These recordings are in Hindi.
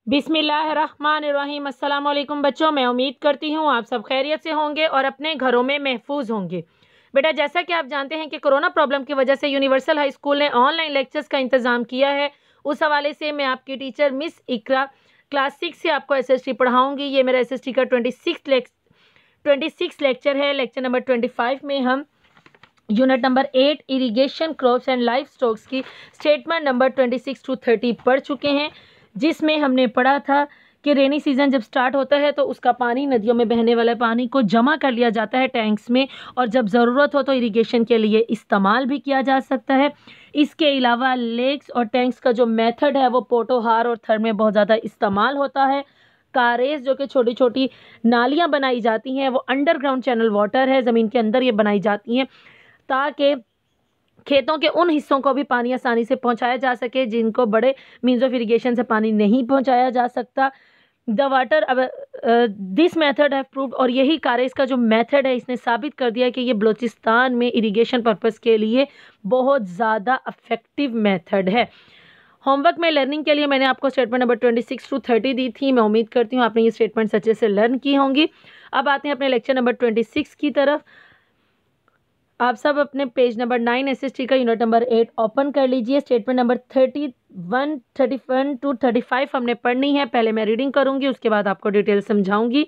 बिस्मिल्लाहिर्रहमानिर्रहीम। अस्सलाम वालेकुम बच्चों, मैं उम्मीद करती हूँ आप सब खैरियत से होंगे और अपने घरों में महफूज होंगे। बेटा, जैसा कि आप जानते हैं कि कोरोना प्रॉब्लम की वजह से यूनिवर्सल हाई स्कूल ने ऑनलाइन लेक्चर्स का इंतज़ाम किया है। उस हवाले से मैं आपकी टीचर मिस इकरा क्लास 6 से आपको SST पढ़ाऊँगी। ये मेरा SST का 26 लेक्चर है। लेक्चर नंबर 25 में हम unit number 8 irrigation crops and life stocks की स्टेटमेंट नंबर 26 to 30 पढ़ चुके हैं, जिसमें हमने पढ़ा था कि रेनी सीज़न जब स्टार्ट होता है तो उसका पानी, नदियों में बहने वाले पानी को जमा कर लिया जाता है टैंक्स में, और जब ज़रूरत हो तो इरिगेशन के लिए इस्तेमाल भी किया जा सकता है। इसके अलावा लेक्स और टैंक्स का जो मेथड है वो पोटोहार और थर में बहुत ज़्यादा इस्तेमाल होता है। कारेज, जो कि छोटी छोटी नालियाँ बनाई जाती हैं, वो अंडरग्राउंड चैनल वाटर है, ज़मीन के अंदर ये बनाई जाती हैं ताकि खेतों के उन हिस्सों को भी पानी आसानी से पहुंचाया जा सके जिनको बड़े मीन्स ऑफ इरिगेशन से पानी नहीं पहुंचाया जा सकता। द वाटर अब दिस मेथड हैव प्रूव्ड, और यही कारेज का जो मेथड है इसने साबित कर दिया कि ये बलूचिस्तान में इरिगेशन पर्पस के लिए बहुत ज़्यादा इफेक्टिव मेथड है। होमवर्क में लर्निंग के लिए मैंने आपको स्टेटमेंट नंबर 26 to 30 दी थी। मैं उम्मीद करती हूँ आपने ये स्टेटमेंट अच्छे से लर्न की होंगी। अब आते हैं अपने लेक्चर नंबर 26 की तरफ। आप सब अपने पेज नंबर 9 SST का यूनिट नंबर 8 ओपन कर लीजिए। स्टेटमेंट नंबर 31 to 35 हमने पढ़नी है। पहले मैं रीडिंग करूंगी, उसके बाद आपको डिटेल समझाऊंगी।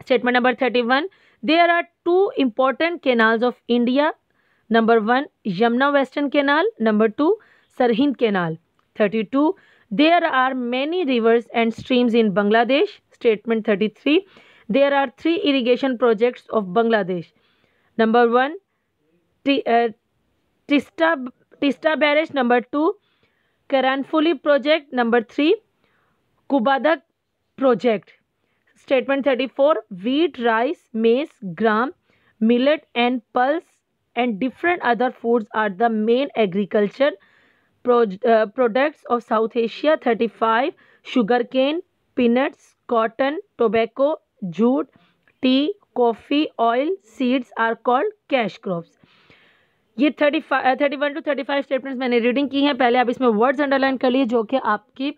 Statement number 31, there are 2 important canals of India. Number 1 Yamuna western canal, number 2 Sirhind canal. 32, there are many rivers and streams in Bangladesh. Statement 33, there are 3 irrigation projects of Bangladesh. Number 1 Tista Barrage, number 2 Karanfuli project, number 3 Kubadak project. Statement 34, wheat, rice, maize, gram, millet and pulse and different other foods are the main agriculture products of South Asia. 35, sugarcane, peanuts, cotton, tobacco, jute, tea, coffee, oil, seeds are called cash crops. ये 31 to 35 स्टेटमेंट्स मैंने रीडिंग की हैं। पहले आप इसमें वर्ड्स अंडरलाइन कर लिए जो कि आपकी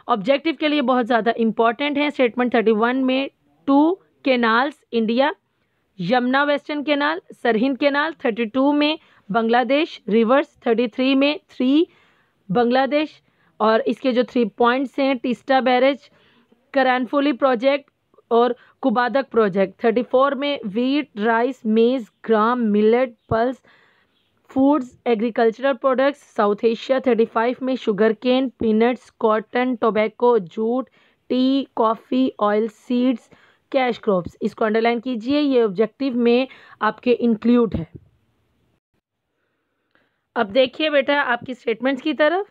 ऑब्जेक्टिव के लिए बहुत ज़्यादा इंपॉर्टेंट हैं। स्टेटमेंट 31 में 2 canals India, Yamuna western canal, Sirhind canal. 32 में बांग्लादेश रिवर्स। 33 में 3 बांग्लादेश, और इसके जो 3 पॉइंट्स हैं टिस्टा बैरेज, करानफुली प्रोजेक्ट और कुबादक प्रोजेक्ट। 34 में wheat, rice, maize, gram, millet, pulse, foods, agricultural products South Asia. 35 में sugar cane, peanuts, cotton, tobacco, jute, tea, coffee, oil, seeds, cash crops. इसको अंडरलाइन कीजिए, ये ऑब्जेक्टिव में आपके इंक्लूड है। अब देखिए बेटा आपकी स्टेटमेंट्स की तरफ।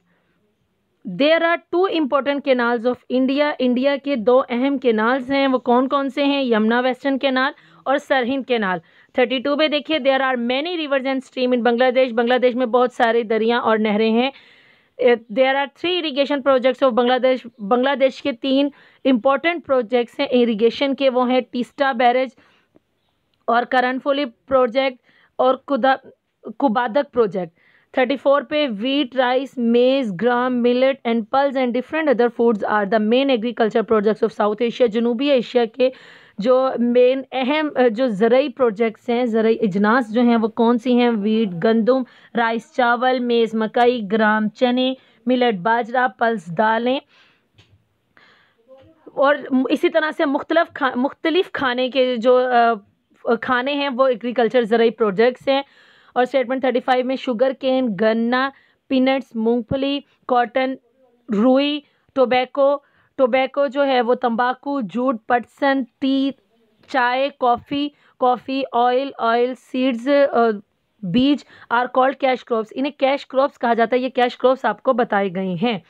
There are 2 important canals of India. India के 2 अहम केनाल्स हैं, वो कौन कौन से हैं? यमुना वेस्टर्न केनाल और सरहिंद केनाल। 32 में देखिए, there are many rivers and stream in Bangladesh. Bangladesh में बहुत सारे दरिया और नहरें हैं। There are 3 irrigation projects of Bangladesh. Bangladesh के 3 इम्पोर्टेंट प्रोजेक्ट्स हैं इरीगेशन के, वो हैं टिस्टा बैरेज और करनफुली प्रोजेक्ट और कुबादक प्रोजेक्ट। 34 पे wheat, rice, maize, gram, millet and pulse and different other foods are the main agriculture projects of South Asia. जनूबी एशिया के जो मेन अहम जो ज़रई प्रोजेक्ट्स हैं, ज़रई इजनास जो हैं वो कौन सी हैं? वीट गंदम, राइस चावल, मेज़ मकई, ग्राम चने, मिलेट बाजरा, पल्स दालें, और इसी तरह से मुख्तलिफ खाने के जो खाने हैं वो एग्रीकल्चर ज़रई प्रोजेक्ट्स हैं। और स्टेटमेंट 35 में शुगर केन, गन्ना, पीनट्स, मूंगफली, कॉटन, रुई, टोबैको जो है वो तंबाकू, जूट, पटसन, टी, चाय, coffee, oil, seeds, bees are called cash crops. इन्हें कैश क्रॉप्स कहा जाता है। ये कैश क्रॉप्स आपको बताए गए हैं।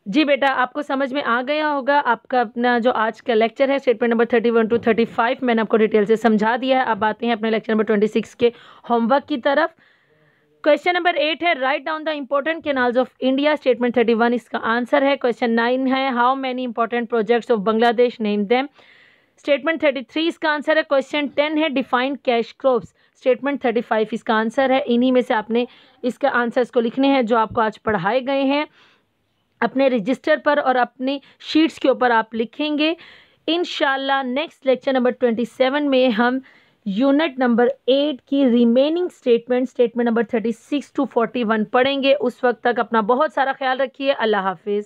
जी बेटा, आपको समझ में आ गया होगा। आपका अपना जो आज का लेक्चर है स्टेटमेंट नंबर 31 to 35 मैंने आपको डिटेल से समझा दिया है। अब आते हैं अपने लेक्चर नंबर 26 के होमवर्क की तरफ। क्वेश्चन नंबर 8 है, write down the important canals of India. Statement 31 इसका आंसर है। क्वेश्चन 9 है, how many important projects of Bangladesh, name them. Statement 33 इसका आंसर है। क्वेश्चन 10 है, डिफाइन कैश क्रॉप्स। स्टेटमेंट 35 इसका आंसर है। इन्हीं में से आपने इसका आंसर्स को लिखने हैं जो आपको आज पढ़ाए गए हैं। अपने रजिस्टर पर और अपनी शीट्स के ऊपर आप लिखेंगे। इंशाल्लाह नेक्स्ट लेक्चर नंबर 27 में हम यूनिट नंबर 8 की रिमेनिंग स्टेटमेंट नंबर 36 to 41 पढ़ेंगे। उस वक्त तक अपना बहुत सारा ख्याल रखिए। अल्लाह हाफिज़।